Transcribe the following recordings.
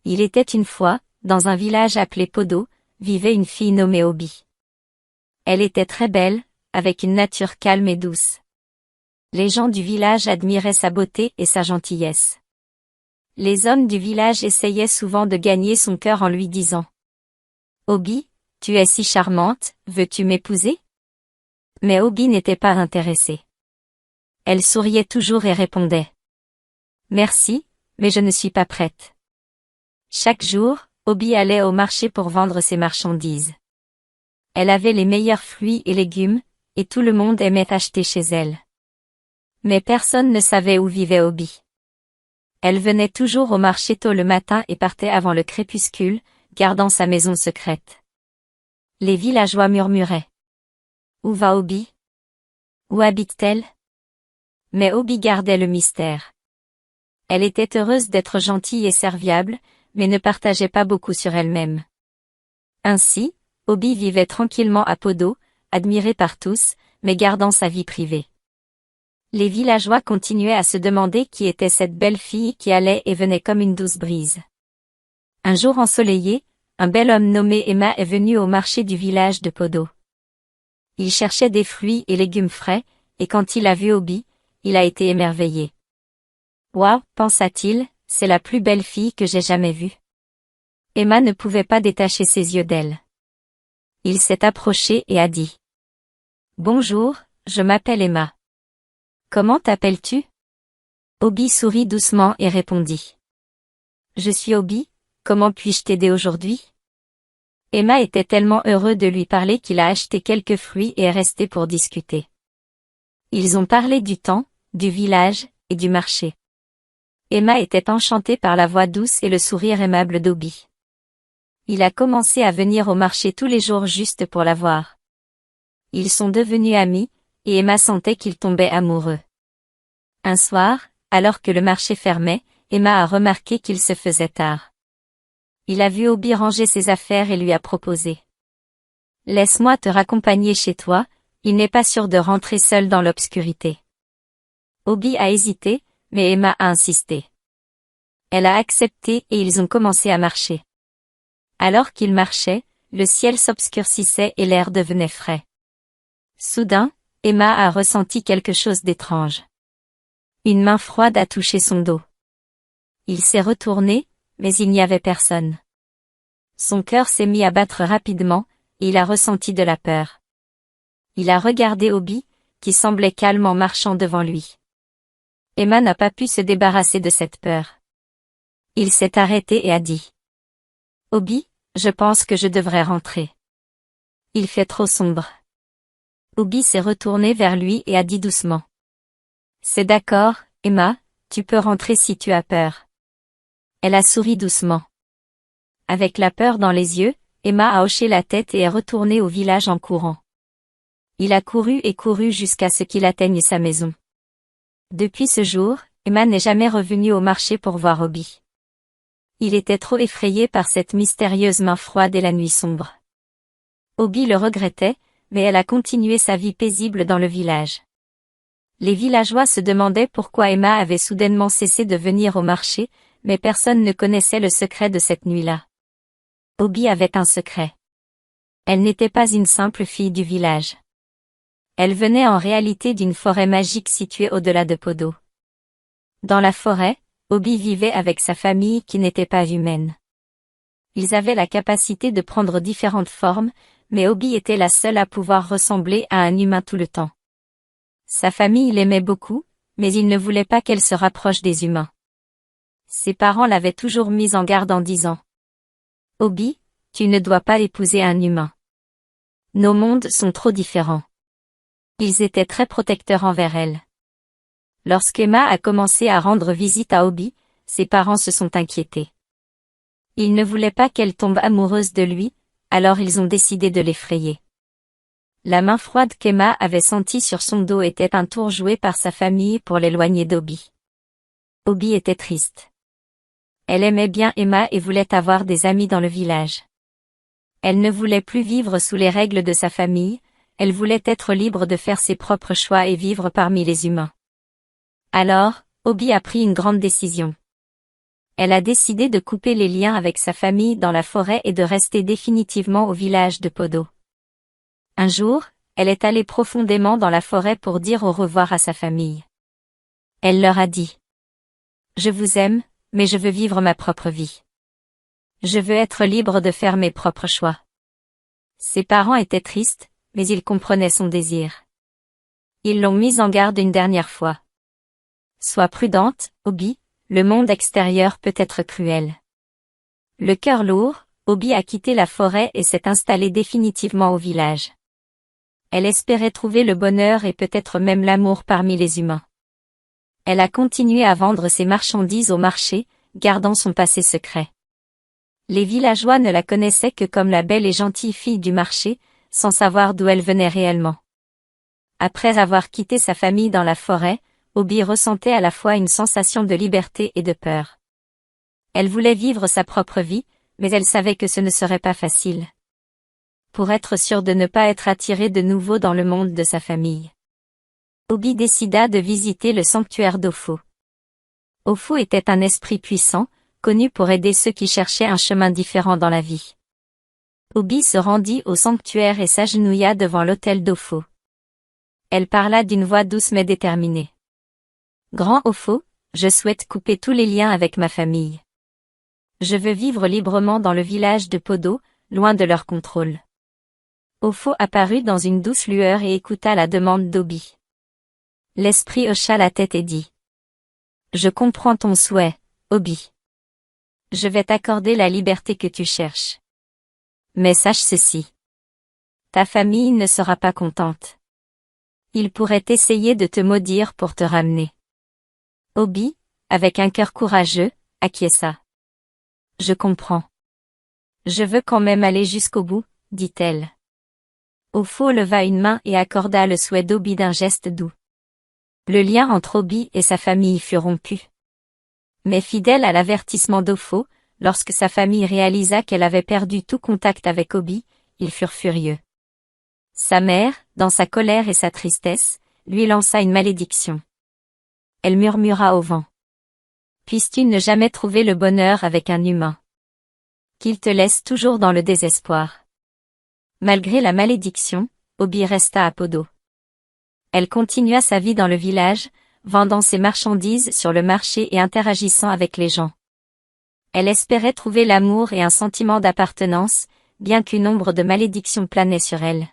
Il était une fois, dans un village appelé Podo, vivait une fille nommée Obi. Elle était très belle, avec une nature calme et douce. Les gens du village admiraient sa beauté et sa gentillesse. Les hommes du village essayaient souvent de gagner son cœur en lui disant « Obi, tu es si charmante, veux-tu m'épouser ?» Mais Obi n'était pas intéressée. Elle souriait toujours et répondait « Merci, mais je ne suis pas prête. » Chaque jour, Obi allait au marché pour vendre ses marchandises. Elle avait les meilleurs fruits et légumes, et tout le monde aimait acheter chez elle. Mais personne ne savait où vivait Obi. Elle venait toujours au marché tôt le matin et partait avant le crépuscule, gardant sa maison secrète. Les villageois murmuraient. Où va Obi? Où habite-t-elle? Mais Obi gardait le mystère. Elle était heureuse d'être gentille et serviable, mais ne partageait pas beaucoup sur elle-même. Ainsi, Obi vivait tranquillement à Podo, admirée par tous, mais gardant sa vie privée. Les villageois continuaient à se demander qui était cette belle fille qui allait et venait comme une douce brise. Un jour ensoleillé, un bel homme nommé Emma est venu au marché du village de Podo. Il cherchait des fruits et légumes frais, et quand il a vu Obi, il a été émerveillé. « Waouh, pensa-t-il, c'est la plus belle fille que j'ai jamais vue. » Emma ne pouvait pas détacher ses yeux d'elle. Il s'est approché et a dit. « Bonjour, je m'appelle Emma. » « Comment t'appelles-tu » Obi sourit doucement et répondit. « Je suis Obi, comment puis-je t'aider aujourd'hui » Emma était tellement heureux de lui parler qu'il a acheté quelques fruits et est resté pour discuter. Ils ont parlé du temps, du village, et du marché. Emma était enchantée par la voix douce et le sourire aimable d'Obi. Il a commencé à venir au marché tous les jours juste pour la voir. Ils sont devenus amis, et Emma sentait qu'il tombait amoureux. Un soir, alors que le marché fermait, Emma a remarqué qu'il se faisait tard. Il a vu Obi ranger ses affaires et lui a proposé. « Laisse-moi te raccompagner chez toi, il n'est pas sûr de rentrer seul dans l'obscurité. » Obi a hésité, mais Emma a insisté. Elle a accepté et ils ont commencé à marcher. Alors qu'ils marchaient, le ciel s'obscurcissait et l'air devenait frais. Soudain, Emma a ressenti quelque chose d'étrange. Une main froide a touché son dos. Il s'est retourné, mais il n'y avait personne. Son cœur s'est mis à battre rapidement, et il a ressenti de la peur. Il a regardé Obi, qui semblait calme en marchant devant lui. Emma n'a pas pu se débarrasser de cette peur. Il s'est arrêté et a dit. « Obi, je pense que je devrais rentrer. Il fait trop sombre. » Obi s'est retourné vers lui et a dit doucement. « C'est d'accord, Emma, tu peux rentrer si tu as peur. » Elle a souri doucement. Avec la peur dans les yeux, Emma a hoché la tête et est retournée au village en courant. Il a couru et couru jusqu'à ce qu'il atteigne sa maison. Depuis ce jour, Emma n'est jamais revenue au marché pour voir Obi. Il était trop effrayé par cette mystérieuse main froide et la nuit sombre. Obi le regrettait, mais elle a continué sa vie paisible dans le village. Les villageois se demandaient pourquoi Emma avait soudainement cessé de venir au marché, mais personne ne connaissait le secret de cette nuit-là. Obi avait un secret. Elle n'était pas une simple fille du village. Elle venait en réalité d'une forêt magique située au-delà de Podo. Dans la forêt, Obi vivait avec sa famille qui n'était pas humaine. Ils avaient la capacité de prendre différentes formes, mais Obi était la seule à pouvoir ressembler à un humain tout le temps. Sa famille l'aimait beaucoup, mais il ne voulait pas qu'elle se rapproche des humains. Ses parents l'avaient toujours mise en garde en disant « Obi, tu ne dois pas épouser un humain. Nos mondes sont trop différents. » Ils étaient très protecteurs envers elle. Lorsqu'Emma a commencé à rendre visite à Obi, ses parents se sont inquiétés. Ils ne voulaient pas qu'elle tombe amoureuse de lui, alors ils ont décidé de l'effrayer. La main froide qu'Emma avait sentie sur son dos était un tour joué par sa famille pour l'éloigner d'Obi. Obi était triste. Elle aimait bien Emma et voulait avoir des amis dans le village. Elle ne voulait plus vivre sous les règles de sa famille, elle voulait être libre de faire ses propres choix et vivre parmi les humains. Alors, Obi a pris une grande décision. Elle a décidé de couper les liens avec sa famille dans la forêt et de rester définitivement au village de Podo. Un jour, elle est allée profondément dans la forêt pour dire au revoir à sa famille. Elle leur a dit: « Je vous aime, mais je veux vivre ma propre vie. Je veux être libre de faire mes propres choix. » Ses parents étaient tristes, mais ils comprenaient son désir. Ils l'ont mise en garde une dernière fois. « Sois prudente, Obi, le monde extérieur peut être cruel. » Le cœur lourd, Obi a quitté la forêt et s'est installée définitivement au village. Elle espérait trouver le bonheur et peut-être même l'amour parmi les humains. Elle a continué à vendre ses marchandises au marché, gardant son passé secret. Les villageois ne la connaissaient que comme la belle et gentille fille du marché, sans savoir d'où elle venait réellement. Après avoir quitté sa famille dans la forêt, Obi ressentait à la fois une sensation de liberté et de peur. Elle voulait vivre sa propre vie, mais elle savait que ce ne serait pas facile. Pour être sûre de ne pas être attirée de nouveau dans le monde de sa famille, Obi décida de visiter le sanctuaire d'Ofo. Ofo était un esprit puissant, connu pour aider ceux qui cherchaient un chemin différent dans la vie. Obi se rendit au sanctuaire et s'agenouilla devant l'autel d'Ofo. Elle parla d'une voix douce mais déterminée. « Grand Ofo, je souhaite couper tous les liens avec ma famille. Je veux vivre librement dans le village de Podo, loin de leur contrôle. » Ofo apparut dans une douce lueur et écouta la demande d'Obi. L'esprit hocha la tête et dit: « Je comprends ton souhait, Obi. Je vais t'accorder la liberté que tu cherches. Mais sache ceci. Ta famille ne sera pas contente. Ils pourraient essayer de te maudire pour te ramener. » Obi, avec un cœur courageux, acquiesça. « Je comprends. Je veux quand même aller jusqu'au bout, » dit-elle. Ofo leva une main et accorda le souhait d'Obi d'un geste doux. Le lien entre Obi et sa famille fut rompu. Mais fidèle à l'avertissement d'Ofo, lorsque sa famille réalisa qu'elle avait perdu tout contact avec Obi, ils furent furieux. Sa mère, dans sa colère et sa tristesse, lui lança une malédiction. Elle murmura au vent. « Puisses-tu ne jamais trouver le bonheur avec un humain? Qu'il te laisse toujours dans le désespoir. » Malgré la malédiction, Obi resta à Podo. Elle continua sa vie dans le village, vendant ses marchandises sur le marché et interagissant avec les gens. Elle espérait trouver l'amour et un sentiment d'appartenance, bien qu'une ombre de malédiction planait sur elle.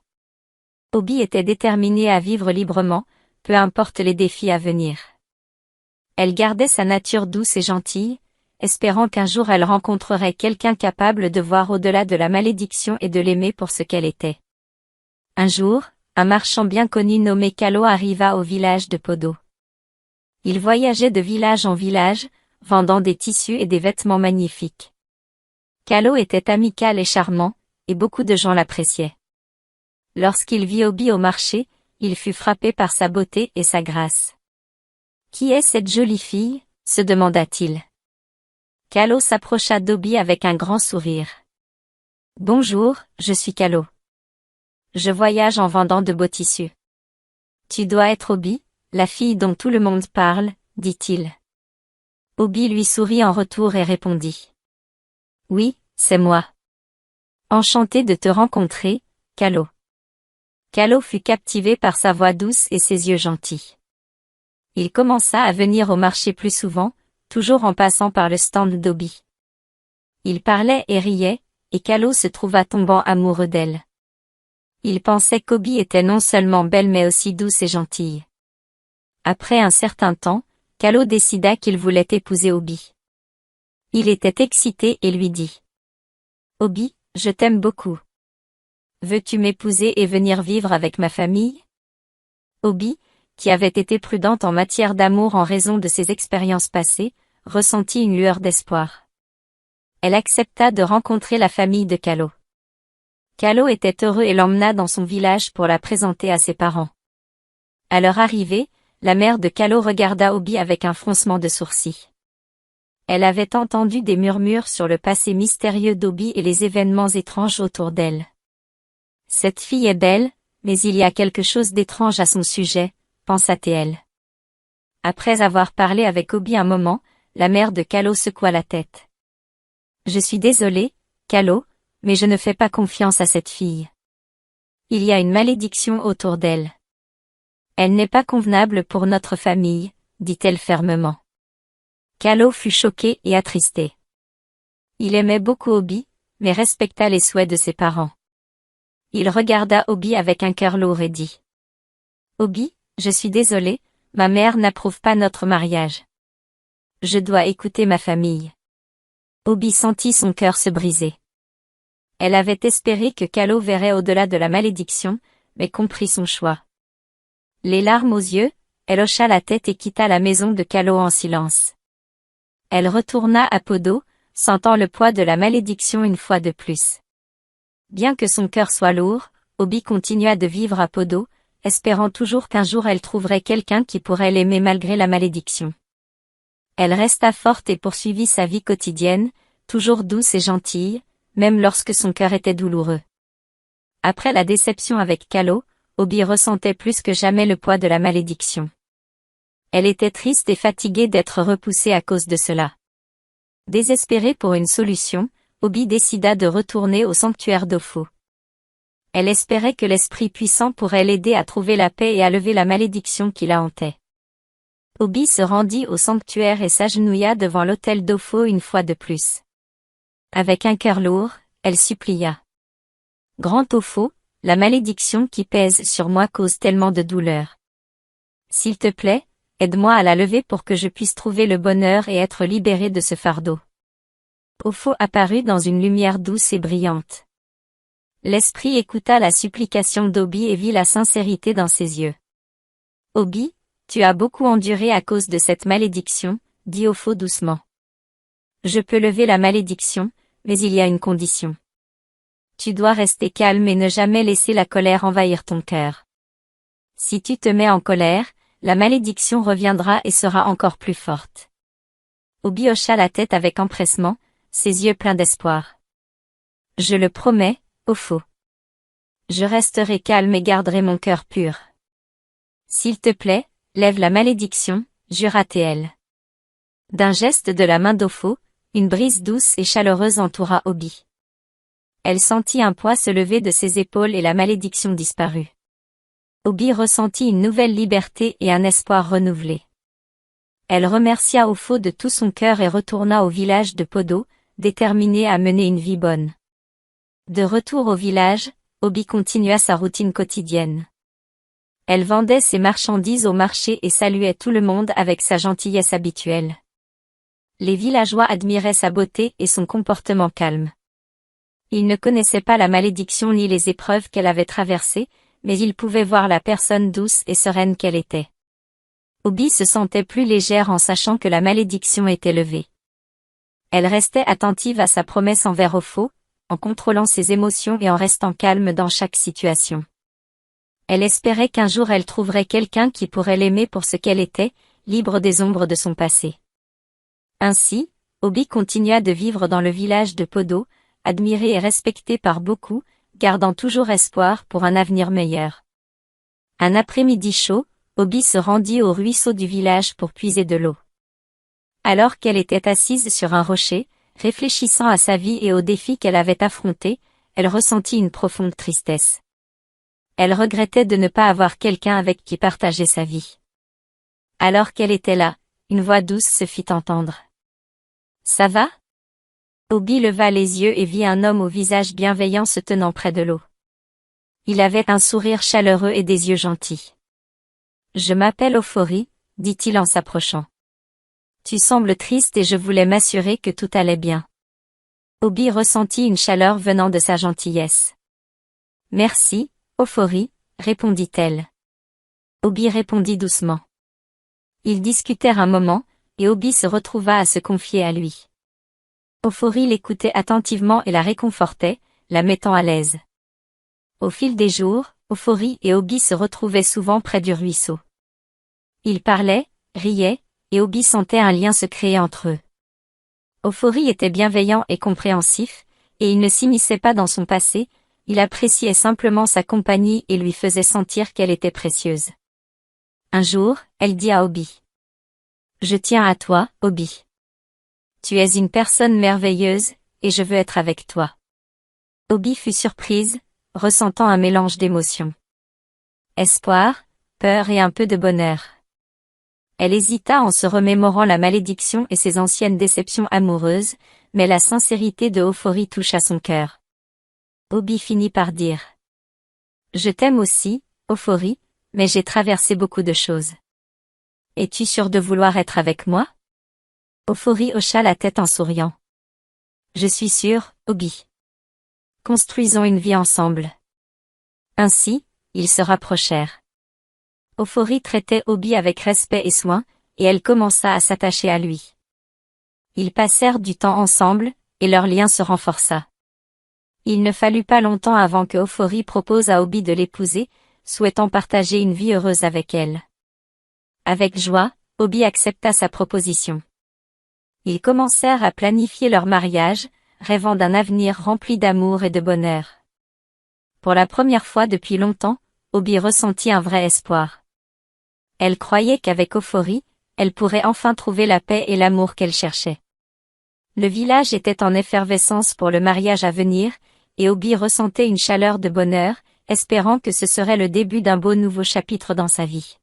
Obi était déterminée à vivre librement, peu importe les défis à venir. Elle gardait sa nature douce et gentille, espérant qu'un jour elle rencontrerait quelqu'un capable de voir au-delà de la malédiction et de l'aimer pour ce qu'elle était. Un jour, un marchand bien connu nommé Kalo arriva au village de Podo. Il voyageait de village en village, vendant des tissus et des vêtements magnifiques. Kalo était amical et charmant, et beaucoup de gens l'appréciaient. Lorsqu'il vit Obi au marché, il fut frappé par sa beauté et sa grâce. « Qui est cette jolie fille ?» se demanda-t-il. Kalo s'approcha d'Obi avec un grand sourire. « Bonjour, je suis Kalo. Je voyage en vendant de beaux tissus. Tu dois être Obi, la fille dont tout le monde parle, dit-il. Obi lui sourit en retour et répondit. Oui, c'est moi. Enchanté de te rencontrer, Kalo. Kalo fut captivé par sa voix douce et ses yeux gentils. Il commença à venir au marché plus souvent, toujours en passant par le stand d'Obi. Il parlait et riait, et Kalo se trouva tombant amoureux d'elle. Il pensait qu'Obi était non seulement belle mais aussi douce et gentille. Après un certain temps, Kalo décida qu'il voulait épouser Obi. Il était excité et lui dit. « Obi, je t'aime beaucoup. Veux-tu m'épouser et venir vivre avec ma famille ?» Obi, qui avait été prudente en matière d'amour en raison de ses expériences passées, ressentit une lueur d'espoir. Elle accepta de rencontrer la famille de Kalo. Kalo était heureux et l'emmena dans son village pour la présenter à ses parents. À leur arrivée, la mère de Kalo regarda Obi avec un froncement de sourcils. Elle avait entendu des murmures sur le passé mystérieux d'Obi et les événements étranges autour d'elle. Cette fille est belle, mais il y a quelque chose d'étrange à son sujet, pensa-t-elle. Après avoir parlé avec Obi un moment, la mère de Kalo secoua la tête. Je suis désolée, Kalo, mais je ne fais pas confiance à cette fille. Il y a une malédiction autour d'elle. Elle n'est pas convenable pour notre famille, dit-elle fermement. Kalo fut choqué et attristé. Il aimait beaucoup Obi, mais respecta les souhaits de ses parents. Il regarda Obi avec un cœur lourd et dit. Obi, je suis désolé, ma mère n'approuve pas notre mariage. Je dois écouter ma famille. Obi sentit son cœur se briser. Elle avait espéré que Kalo verrait au-delà de la malédiction, mais comprit son choix. Les larmes aux yeux, elle hocha la tête et quitta la maison de Kalo en silence. Elle retourna à Podo, sentant le poids de la malédiction une fois de plus. Bien que son cœur soit lourd, Obi continua de vivre à Podo, espérant toujours qu'un jour elle trouverait quelqu'un qui pourrait l'aimer malgré la malédiction. Elle resta forte et poursuivit sa vie quotidienne, toujours douce et gentille, même lorsque son cœur était douloureux. Après la déception avec Kalo, Obi ressentait plus que jamais le poids de la malédiction. Elle était triste et fatiguée d'être repoussée à cause de cela. Désespérée pour une solution, Obi décida de retourner au sanctuaire d'Ofo. Elle espérait que l'esprit puissant pourrait l'aider à trouver la paix et à lever la malédiction qui la hantait. Obi se rendit au sanctuaire et s'agenouilla devant l'autel d'Ofo une fois de plus. Avec un cœur lourd, elle supplia. Grand Ofo, la malédiction qui pèse sur moi cause tellement de douleur. S'il te plaît, aide-moi à la lever pour que je puisse trouver le bonheur et être libérée de ce fardeau. Ofo apparut dans une lumière douce et brillante. L'esprit écouta la supplication d'Obi et vit la sincérité dans ses yeux. Obi, tu as beaucoup enduré à cause de cette malédiction, dit Ofo doucement. Je peux lever la malédiction, mais il y a une condition. Tu dois rester calme et ne jamais laisser la colère envahir ton cœur. Si tu te mets en colère, la malédiction reviendra et sera encore plus forte. Obi hocha la tête avec empressement, ses yeux pleins d'espoir. Je le promets, Ofo. Je resterai calme et garderai mon cœur pur. S'il te plaît, lève la malédiction, jura Tl. D'un geste de la main d'Ofo, une brise douce et chaleureuse entoura Obi. Elle sentit un poids se lever de ses épaules et la malédiction disparut. Obi ressentit une nouvelle liberté et un espoir renouvelé. Elle remercia Ofo de tout son cœur et retourna au village de Podo, déterminée à mener une vie bonne. De retour au village, Obi continua sa routine quotidienne. Elle vendait ses marchandises au marché et saluait tout le monde avec sa gentillesse habituelle. Les villageois admiraient sa beauté et son comportement calme. Ils ne connaissaient pas la malédiction ni les épreuves qu'elle avait traversées, mais ils pouvaient voir la personne douce et sereine qu'elle était. Obi se sentait plus légère en sachant que la malédiction était levée. Elle restait attentive à sa promesse envers Ofo, en contrôlant ses émotions et en restant calme dans chaque situation. Elle espérait qu'un jour elle trouverait quelqu'un qui pourrait l'aimer pour ce qu'elle était, libre des ombres de son passé. Ainsi, Obi continua de vivre dans le village de Podo, admiré et respecté par beaucoup, gardant toujours espoir pour un avenir meilleur. Un après-midi chaud, Obi se rendit au ruisseau du village pour puiser de l'eau. Alors qu'elle était assise sur un rocher, réfléchissant à sa vie et aux défis qu'elle avait affrontés, elle ressentit une profonde tristesse. Elle regrettait de ne pas avoir quelqu'un avec qui partager sa vie. Alors qu'elle était là, une voix douce se fit entendre. « Ça va ?» Obi leva les yeux et vit un homme au visage bienveillant se tenant près de l'eau. Il avait un sourire chaleureux et des yeux gentils. « Je m'appelle Ofori, » dit-il en s'approchant. « Tu sembles triste et je voulais m'assurer que tout allait bien. » Obi ressentit une chaleur venant de sa gentillesse. « Merci, Ofori, » répondit-elle. Obi répondit doucement. Ils discutèrent un moment, et Obi se retrouva à se confier à lui. Ofori l'écoutait attentivement et la réconfortait, la mettant à l'aise. Au fil des jours, Ofori et Obi se retrouvaient souvent près du ruisseau. Ils parlaient, riaient, et Obi sentait un lien se créer entre eux. Ofori était bienveillant et compréhensif, et il ne s'immisçait pas dans son passé, il appréciait simplement sa compagnie et lui faisait sentir qu'elle était précieuse. Un jour, elle dit à Obi. « Je tiens à toi, Obi. Tu es une personne merveilleuse, et je veux être avec toi. Obi fut surprise, ressentant un mélange d'émotions. Espoir, peur et un peu de bonheur. Elle hésita en se remémorant la malédiction et ses anciennes déceptions amoureuses, mais la sincérité de Ofori toucha son cœur. Obi finit par dire. Je t'aime aussi, Ofori, mais j'ai traversé beaucoup de choses. Es-tu sûr de vouloir être avec moi? Ofori hocha la tête en souriant. Je suis sûr, Obi. Construisons une vie ensemble. Ainsi, ils se rapprochèrent. Ofori traitait Obi avec respect et soin, et elle commença à s'attacher à lui. Ils passèrent du temps ensemble, et leur lien se renforça. Il ne fallut pas longtemps avant que Ofori propose à Obi de l'épouser, souhaitant partager une vie heureuse avec elle. Avec joie, Obi accepta sa proposition. Ils commencèrent à planifier leur mariage, rêvant d'un avenir rempli d'amour et de bonheur. Pour la première fois depuis longtemps, Obi ressentit un vrai espoir. Elle croyait qu'avec Ofori, elle pourrait enfin trouver la paix et l'amour qu'elle cherchait. Le village était en effervescence pour le mariage à venir, et Obi ressentait une chaleur de bonheur, espérant que ce serait le début d'un beau nouveau chapitre dans sa vie.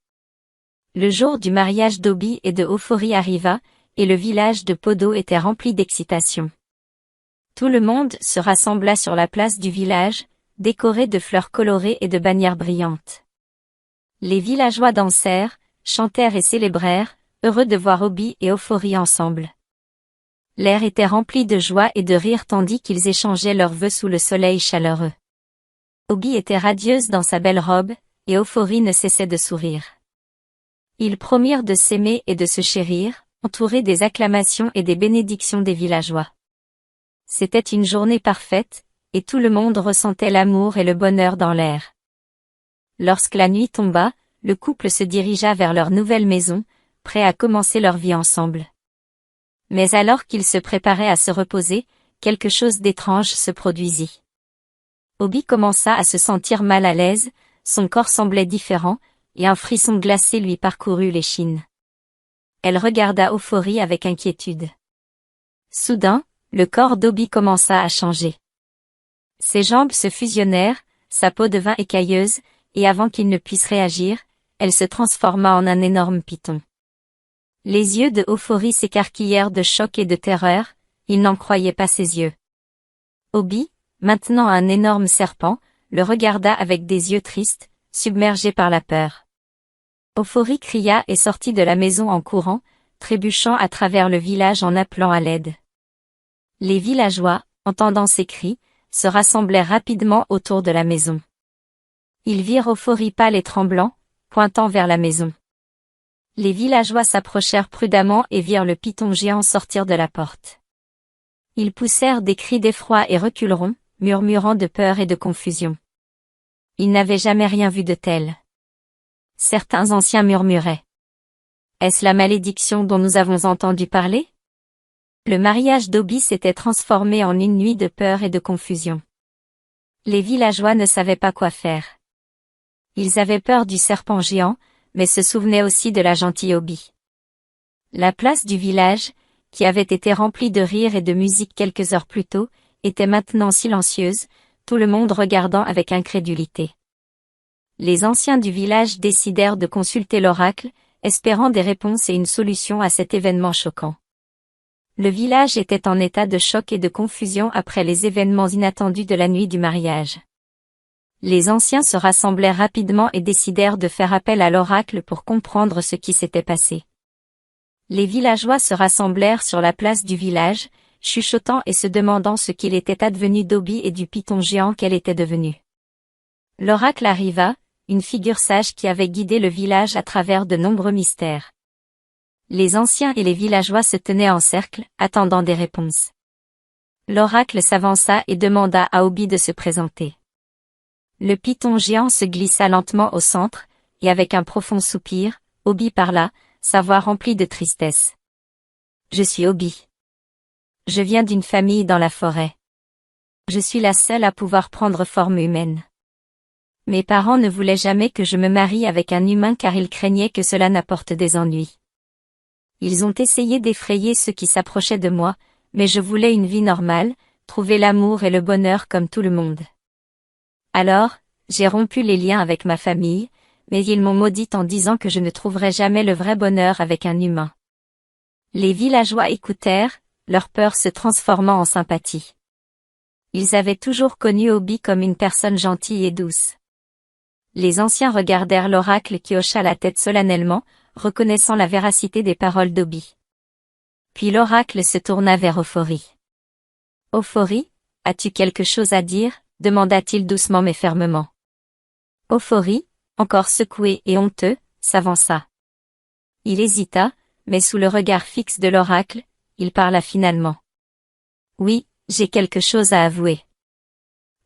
Le jour du mariage d'Obi et de Ofori arriva, et le village de Podo était rempli d'excitation. Tout le monde se rassembla sur la place du village, décoré de fleurs colorées et de bannières brillantes. Les villageois dansèrent, chantèrent et célébrèrent, heureux de voir Obi et Ofori ensemble. L'air était rempli de joie et de rire tandis qu'ils échangeaient leurs vœux sous le soleil chaleureux. Obi était radieuse dans sa belle robe, et Ofori ne cessait de sourire. Ils promirent de s'aimer et de se chérir, entourés des acclamations et des bénédictions des villageois. C'était une journée parfaite, et tout le monde ressentait l'amour et le bonheur dans l'air. Lorsque la nuit tomba, le couple se dirigea vers leur nouvelle maison, prêt à commencer leur vie ensemble. Mais alors qu'ils se préparaient à se reposer, quelque chose d'étrange se produisit. Obi commença à se sentir mal à l'aise, son corps semblait différent, et un frisson glacé lui parcourut l'échine. Elle regarda Ofori avec inquiétude. Soudain, le corps d'Obi commença à changer. Ses jambes se fusionnèrent, sa peau devint écailleuse, et avant qu'il ne puisse réagir, elle se transforma en un énorme python. Les yeux de Ofori s'écarquillèrent de choc et de terreur, il n'en croyait pas ses yeux. Obi, maintenant un énorme serpent, le regarda avec des yeux tristes, submergé par la peur. Ofori cria et sortit de la maison en courant, trébuchant à travers le village en appelant à l'aide. Les villageois, entendant ces cris, se rassemblèrent rapidement autour de la maison. Ils virent Ofori pâle et tremblant, pointant vers la maison. Les villageois s'approchèrent prudemment et virent le python géant sortir de la porte. Ils poussèrent des cris d'effroi et reculeront, murmurant de peur et de confusion. Ils n'avaient jamais rien vu de tel. Certains anciens murmuraient. Est-ce la malédiction dont nous avons entendu parler? Le mariage d'Obi s'était transformé en une nuit de peur et de confusion. Les villageois ne savaient pas quoi faire. Ils avaient peur du serpent géant, mais se souvenaient aussi de la gentille Obi. La place du village, qui avait été remplie de rires et de musique quelques heures plus tôt, était maintenant silencieuse, tout le monde regardant avec incrédulité. Les anciens du village décidèrent de consulter l'oracle, espérant des réponses et une solution à cet événement choquant. Le village était en état de choc et de confusion après les événements inattendus de la nuit du mariage. Les anciens se rassemblèrent rapidement et décidèrent de faire appel à l'oracle pour comprendre ce qui s'était passé. Les villageois se rassemblèrent sur la place du village, chuchotant et se demandant ce qu'il était advenu d'Obi et du python géant qu'elle était devenue. L'oracle arriva, une figure sage qui avait guidé le village à travers de nombreux mystères. Les anciens et les villageois se tenaient en cercle, attendant des réponses. L'oracle s'avança et demanda à Obi de se présenter. Le python géant se glissa lentement au centre, et avec un profond soupir, Obi parla, sa voix remplie de tristesse. Je suis Obi. Je viens d'une famille dans la forêt. Je suis la seule à pouvoir prendre forme humaine. Mes parents ne voulaient jamais que je me marie avec un humain car ils craignaient que cela n'apporte des ennuis. Ils ont essayé d'effrayer ceux qui s'approchaient de moi, mais je voulais une vie normale, trouver l'amour et le bonheur comme tout le monde. Alors, j'ai rompu les liens avec ma famille, mais ils m'ont maudite en disant que je ne trouverais jamais le vrai bonheur avec un humain. Les villageois écoutèrent, leur peur se transformant en sympathie. Ils avaient toujours connu Obi comme une personne gentille et douce. Les anciens regardèrent l'oracle qui hocha la tête solennellement, reconnaissant la véracité des paroles d'Obi. Puis l'oracle se tourna vers Ophorie. « Ophorie, as-tu quelque chose à dire ?» demanda-t-il doucement mais fermement. Ophorie, encore secoué et honteux, s'avança. Il hésita, mais sous le regard fixe de l'oracle, il parla finalement. « Oui, j'ai quelque chose à avouer.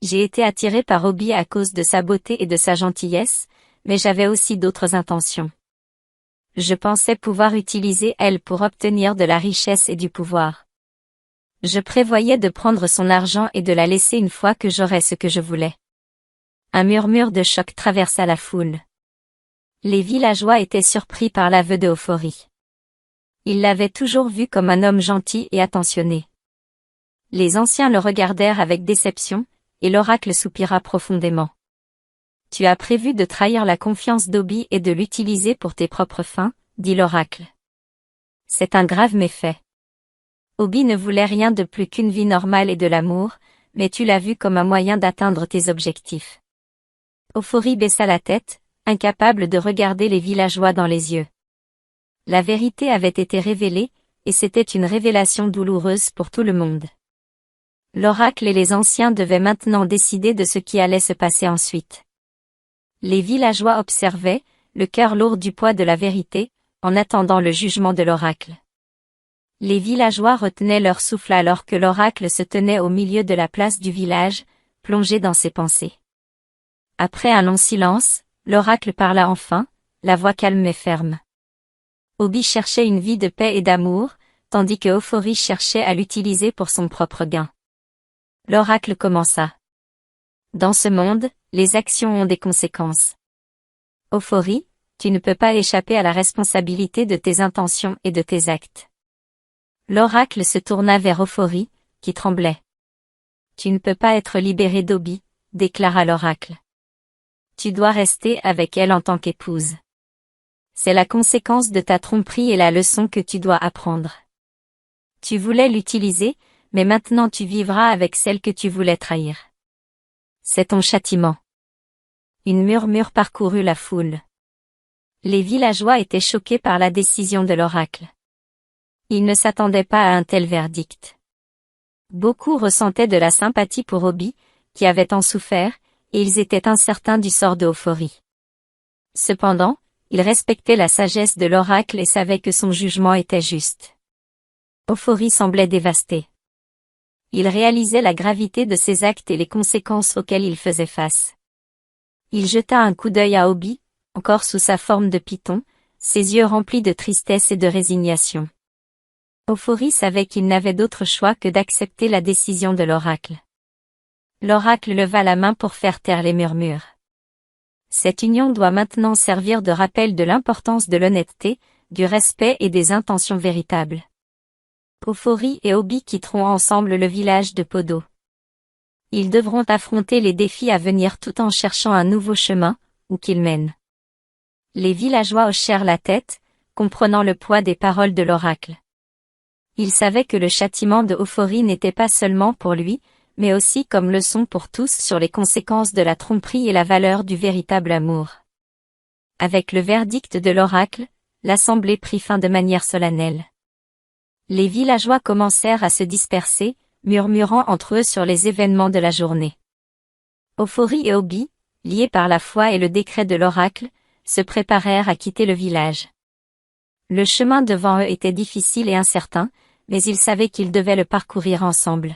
J'ai été attiré par Obi à cause de sa beauté et de sa gentillesse, mais j'avais aussi d'autres intentions. Je pensais pouvoir utiliser elle pour obtenir de la richesse et du pouvoir. Je prévoyais de prendre son argent et de la laisser une fois que j'aurais ce que je voulais. » Un murmure de choc traversa la foule. Les villageois étaient surpris par l'aveu de Ophorie. Ils l'avaient toujours vu comme un homme gentil et attentionné. Les anciens le regardèrent avec déception, et l'oracle soupira profondément. « Tu as prévu de trahir la confiance d'Obi et de l'utiliser pour tes propres fins, » dit l'oracle. « C'est un grave méfait. Obi ne voulait rien de plus qu'une vie normale et de l'amour, mais tu l'as vu comme un moyen d'atteindre tes objectifs. » Ophorie baissa la tête, incapable de regarder les villageois dans les yeux. La vérité avait été révélée, et c'était une révélation douloureuse pour tout le monde. L'oracle et les anciens devaient maintenant décider de ce qui allait se passer ensuite. Les villageois observaient, le cœur lourd du poids de la vérité, en attendant le jugement de l'oracle. Les villageois retenaient leur souffle alors que l'oracle se tenait au milieu de la place du village, plongé dans ses pensées. Après un long silence, l'oracle parla enfin, la voix calme mais ferme. Obi cherchait une vie de paix et d'amour, tandis que Ophorie cherchait à l'utiliser pour son propre gain. L'oracle commença. Dans ce monde, les actions ont des conséquences. Ophorie, tu ne peux pas échapper à la responsabilité de tes intentions et de tes actes. L'oracle se tourna vers Ophorie, qui tremblait. Tu ne peux pas être libéré d'Obi, déclara l'oracle. Tu dois rester avec elle en tant qu'épouse. C'est la conséquence de ta tromperie et la leçon que tu dois apprendre. Tu voulais l'utiliser, mais maintenant tu vivras avec celle que tu voulais trahir. C'est ton châtiment. Une murmure parcourut la foule. Les villageois étaient choqués par la décision de l'oracle. Ils ne s'attendaient pas à un tel verdict. Beaucoup ressentaient de la sympathie pour Obi, qui avait tant souffert, et ils étaient incertains du sort de Ophorie. Cependant, ils respectaient la sagesse de l'oracle et savaient que son jugement était juste. Ophorie semblait dévasté. Il réalisait la gravité de ses actes et les conséquences auxquelles il faisait face. Il jeta un coup d'œil à Obi, encore sous sa forme de python, ses yeux remplis de tristesse et de résignation. Ophorie savait qu'il n'avait d'autre choix que d'accepter la décision de l'oracle. L'oracle leva la main pour faire taire les murmures. Cette union doit maintenant servir de rappel de l'importance de l'honnêteté, du respect et des intentions véritables. Ophorie et Obi quitteront ensemble le village de Podo. Ils devront affronter les défis à venir tout en cherchant un nouveau chemin, où qu'ils mènent. Les villageois hochèrent la tête, comprenant le poids des paroles de l'oracle. Ils savaient que le châtiment de Ophorie n'était pas seulement pour lui, mais aussi comme leçon pour tous sur les conséquences de la tromperie et la valeur du véritable amour. Avec le verdict de l'oracle, l'assemblée prit fin de manière solennelle. Les villageois commencèrent à se disperser, murmurant entre eux sur les événements de la journée. Ophorie et Obi, liés par la foi et le décret de l'oracle, se préparèrent à quitter le village. Le chemin devant eux était difficile et incertain, mais ils savaient qu'ils devaient le parcourir ensemble.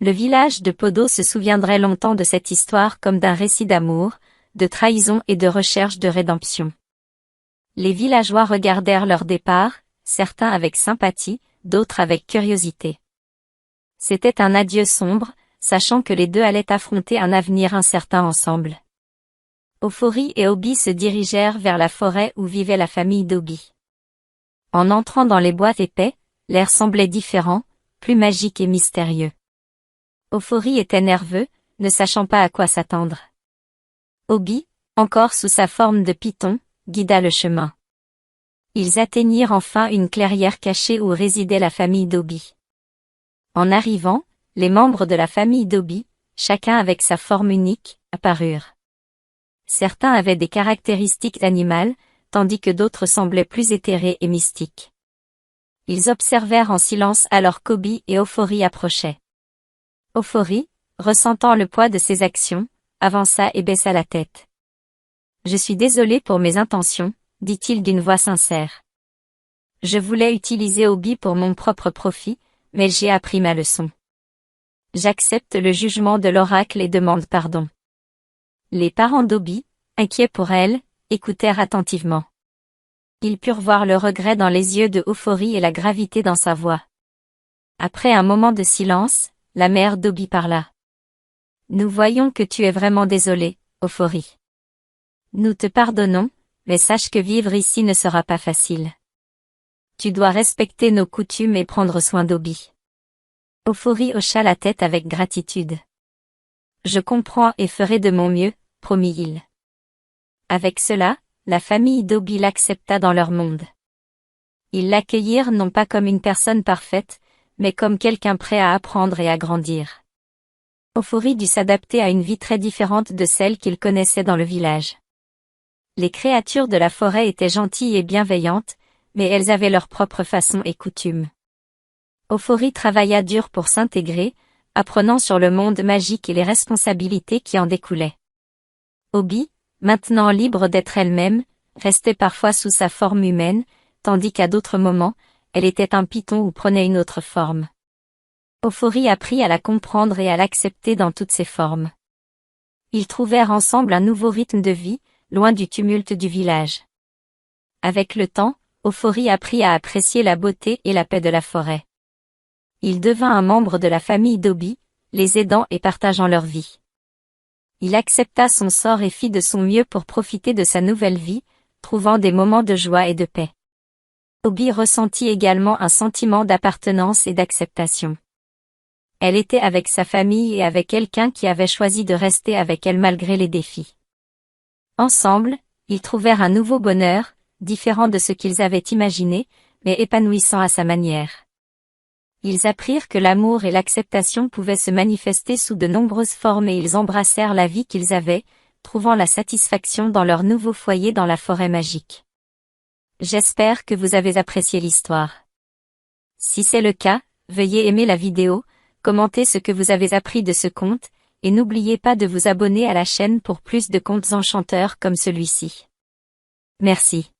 Le village de Podo se souviendrait longtemps de cette histoire comme d'un récit d'amour, de trahison et de recherche de rédemption. Les villageois regardèrent leur départ, certains avec sympathie, d'autres avec curiosité. C'était un adieu sombre, sachant que les deux allaient affronter un avenir incertain ensemble. Ophorie et Obi se dirigèrent vers la forêt où vivait la famille d'Obi. En entrant dans les bois épais, l'air semblait différent, plus magique et mystérieux. Ofori était nerveux, ne sachant pas à quoi s'attendre. Obi, encore sous sa forme de python, guida le chemin. Ils atteignirent enfin une clairière cachée où résidait la famille d'Obi. En arrivant, les membres de la famille d'Obi, chacun avec sa forme unique, apparurent. Certains avaient des caractéristiques animales, tandis que d'autres semblaient plus éthérés et mystiques. Ils observèrent en silence alors qu'Obi et Ofori approchaient. Ofori, ressentant le poids de ses actions, avança et baissa la tête. « Je suis désolé pour mes intentions », dit-il d'une voix sincère. « Je voulais utiliser Obi pour mon propre profit, mais j'ai appris ma leçon. J'accepte le jugement de l'oracle et demande pardon. » Les parents d'Obi, inquiets pour elle, écoutèrent attentivement. Ils purent voir le regret dans les yeux de Ofori et la gravité dans sa voix. Après un moment de silence, la mère d'Obi parla. « Nous voyons que tu es vraiment désolé, Ofori. Nous te pardonnons, mais sache que vivre ici ne sera pas facile. Tu dois respecter nos coutumes et prendre soin d'Obi. » Ofori hocha la tête avec gratitude. « Je comprends et ferai de mon mieux, » promit-il. Avec cela, la famille d'Obi l'accepta dans leur monde. Ils l'accueillirent non pas comme une personne parfaite, mais comme quelqu'un prêt à apprendre et à grandir. Ofori dut s'adapter à une vie très différente de celle qu'il connaissait dans le village. Les créatures de la forêt étaient gentilles et bienveillantes, mais elles avaient leur propre façon et coutumes. Ofori travailla dur pour s'intégrer, apprenant sur le monde magique et les responsabilités qui en découlaient. Obi, maintenant libre d'être elle-même, restait parfois sous sa forme humaine, tandis qu'à d'autres moments, elle était un python ou prenait une autre forme. Ofori apprit à la comprendre et à l'accepter dans toutes ses formes. Ils trouvèrent ensemble un nouveau rythme de vie, loin du tumulte du village. Avec le temps, Ofori apprit à apprécier la beauté et la paix de la forêt. Il devint un membre de la famille d'Obi, les aidant et partageant leur vie. Il accepta son sort et fit de son mieux pour profiter de sa nouvelle vie, trouvant des moments de joie et de paix. Obi ressentit également un sentiment d'appartenance et d'acceptation. Elle était avec sa famille et avec quelqu'un qui avait choisi de rester avec elle malgré les défis. Ensemble, ils trouvèrent un nouveau bonheur, différent de ce qu'ils avaient imaginé, mais épanouissant à sa manière. Ils apprirent que l'amour et l'acceptation pouvaient se manifester sous de nombreuses formes et ils embrassèrent la vie qu'ils avaient, trouvant la satisfaction dans leur nouveau foyer dans la forêt magique. J'espère que vous avez apprécié l'histoire. Si c'est le cas, veuillez aimer la vidéo, commenter ce que vous avez appris de ce conte, et n'oubliez pas de vous abonner à la chaîne pour plus de contes enchanteurs comme celui-ci. Merci.